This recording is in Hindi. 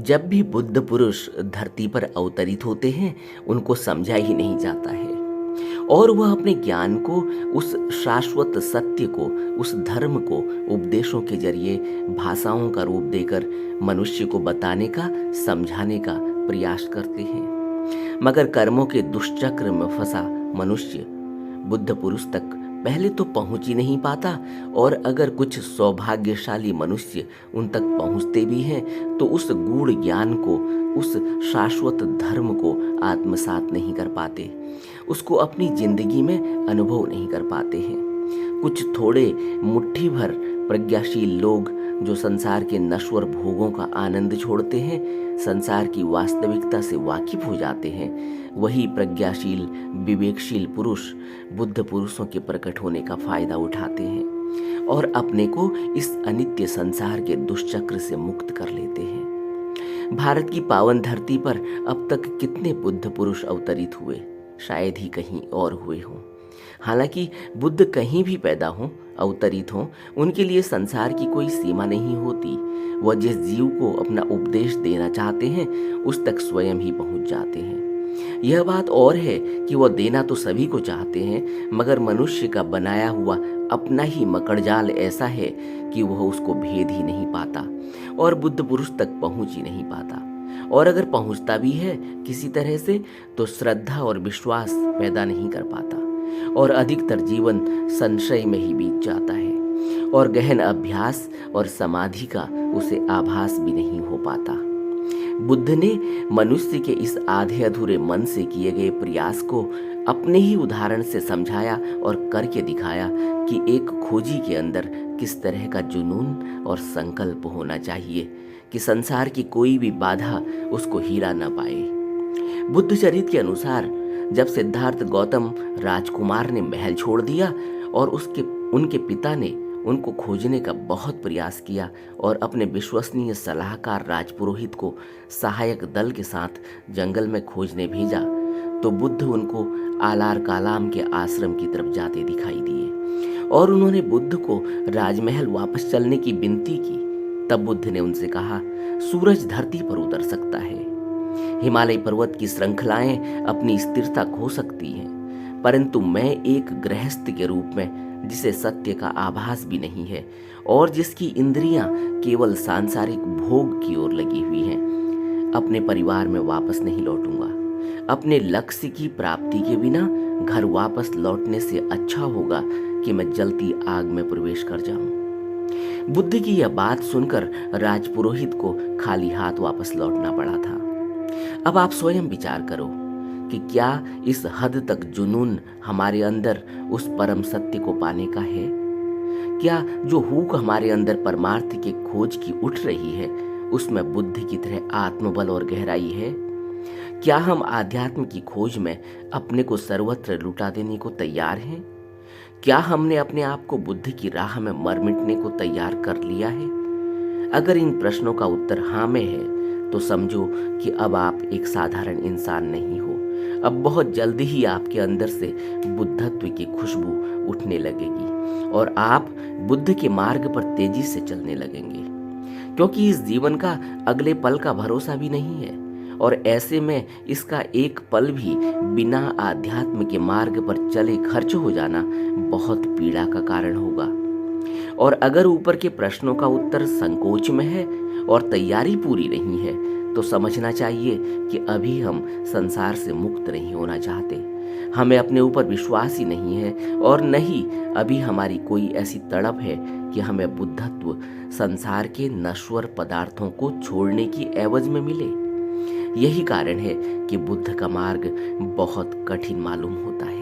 जब भी बुद्ध पुरुष धरती पर अवतरित होते हैं, उनको समझा ही नहीं जाता है और वह अपने ज्ञान को, उस शाश्वत सत्य को, उस धर्म को उपदेशों के जरिए भाषाओं का रूप देकर मनुष्य को बताने का, समझाने का प्रयास करते हैं। मगर कर्मों के दुष्चक्र में फंसा मनुष्य बुद्ध पुरुष तक पहले तो पहुंच ही नहीं पाता, और अगर कुछ सौभाग्यशाली मनुष्य उन तक पहुंचते भी हैं तो उस गूढ़ ज्ञान को, उस शाश्वत धर्म को आत्मसात नहीं कर पाते, उसको अपनी जिंदगी में अनुभव नहीं कर पाते हैं। कुछ थोड़े मुट्ठी भर प्रज्ञाशील लोग जो संसार के नश्वर भोगों का आनंद छोड़ते हैं, संसार की वास्तविकता से वाकिफ हो जाते हैं, वही प्रज्ञाशील विवेकशील पुरुष बुद्ध पुरुषों के प्रकट होने का फायदा उठाते हैं और अपने को इस अनित्य संसार के दुष्चक्र से मुक्त कर लेते हैं। भारत की पावन धरती पर अब तक कितने बुद्ध पुरुष अवतरित हुए, शायद ही कहीं और हुए हों। हालांकि बुद्ध कहीं भी पैदा हों, अवतरित हों, उनके लिए संसार की कोई सीमा नहीं होती। वह जिस जीव को अपना उपदेश देना चाहते हैं उस तक स्वयं ही पहुंच जाते हैं। यह बात और है कि वह देना तो सभी को चाहते हैं, मगर मनुष्य का बनाया हुआ अपना ही मकड़जाल ऐसा है कि वह उसको भेद ही नहीं पाता और बुद्ध पुरुष तक पहुंच ही नहीं पाता। और अगर पहुंचता भी है किसी तरह से तो श्रद्धा और विश्वास पैदा नहीं कर पाता और अधिकतर जीवन संशय में ही बीत जाता है और गहन अभ्यास और समाधि का उसे आभास भी नहीं हो पाता। बुद्ध ने मनुष्य के इस आधे अधूरे मन से किए गए प्रयास को अपने ही उदाहरण से समझाया और करके दिखाया कि एक खोजी के अंदर किस तरह का जुनून और संकल्प होना चाहिए कि संसार की कोई भी बाधा उसको हिला न पाए। बुद्ध चरित्र के अनुसार जब सिद्धार्थ गौतम राजकुमार ने महल छोड़ दिया और उनके पिता ने उनको खोजने का बहुत प्रयास किया और अपने विश्वसनीय सलाहकार राजपुरोहित को सहायक दल के साथ जंगल में खोजने भेजा, तो बुद्ध उनको आलार कालाम के आश्रम की तरफ जाते दिखाई दिए और उन्होंने बुद्ध को राजमहल वापस चलने की विनती की। तब बुद्ध ने उनसे कहा, सूरज धरती पर उतर सकता है, हिमालय पर्वत की श्रृंखलाएं अपनी स्थिरता खो सकती हैं, परंतु मैं एक गृहस्थ के रूप में जिसे सत्य का आभास भी नहीं है और जिसकी इंद्रियां केवल सांसारिक भोग की ओर लगी हुई हैं, अपने परिवार में वापस नहीं लौटूंगा। अपने लक्ष्य की प्राप्ति के बिना घर वापस लौटने से अच्छा होगा कि मैं जलती आग में प्रवेश कर जाऊं। बुद्ध की यह बात सुनकर राजपुरोहित को खाली हाथ वापस लौटना पड़ा था। अब आप स्वयं विचार करो कि क्या इस हद तक जुनून हमारे अंदर उस परम सत्य को पाने का है? क्या जो हुक हमारे अंदर परमार्थ के खोज की उठ रही है उसमें बुद्ध की तरह आत्मबल और गहराई है? क्या हम आध्यात्म की खोज में अपने को सर्वत्र लुटा देने को तैयार हैं? क्या हमने अपने आप को बुद्ध की राह में मर मिटने को तैयार कर लिया है? अगर इन प्रश्नों का उत्तर हाँ में है तो समझो कि अब आप एक साधारण इंसान नहीं हो। अब बहुत जल्दी ही आपके अंदर से बुद्धत्व की खुशबू उठने लगेगी और आप बुद्ध के मार्ग पर तेजी से चलने लगेंगे, क्योंकि इस जीवन का अगले पल का भरोसा भी नहीं है और ऐसे में इसका एक पल भी बिना आध्यात्म के मार्ग पर चले खर्च हो जाना बहुत पीड़ा का कारण होगा। और अगर ऊपर के प्रश्नों का उत्तर संकोच में है और तैयारी पूरी नहीं है तो समझना चाहिए कि अभी हम संसार से मुक्त नहीं होना चाहते, हमें अपने ऊपर विश्वास ही नहीं है और नहीं अभी हमारी कोई ऐसी तड़प है कि हमें बुद्धत्व संसार के नश्वर पदार्थों को छोड़ने की एवज में मिले। यही कारण है कि बुद्ध का मार्ग बहुत कठिन मालूम होता है।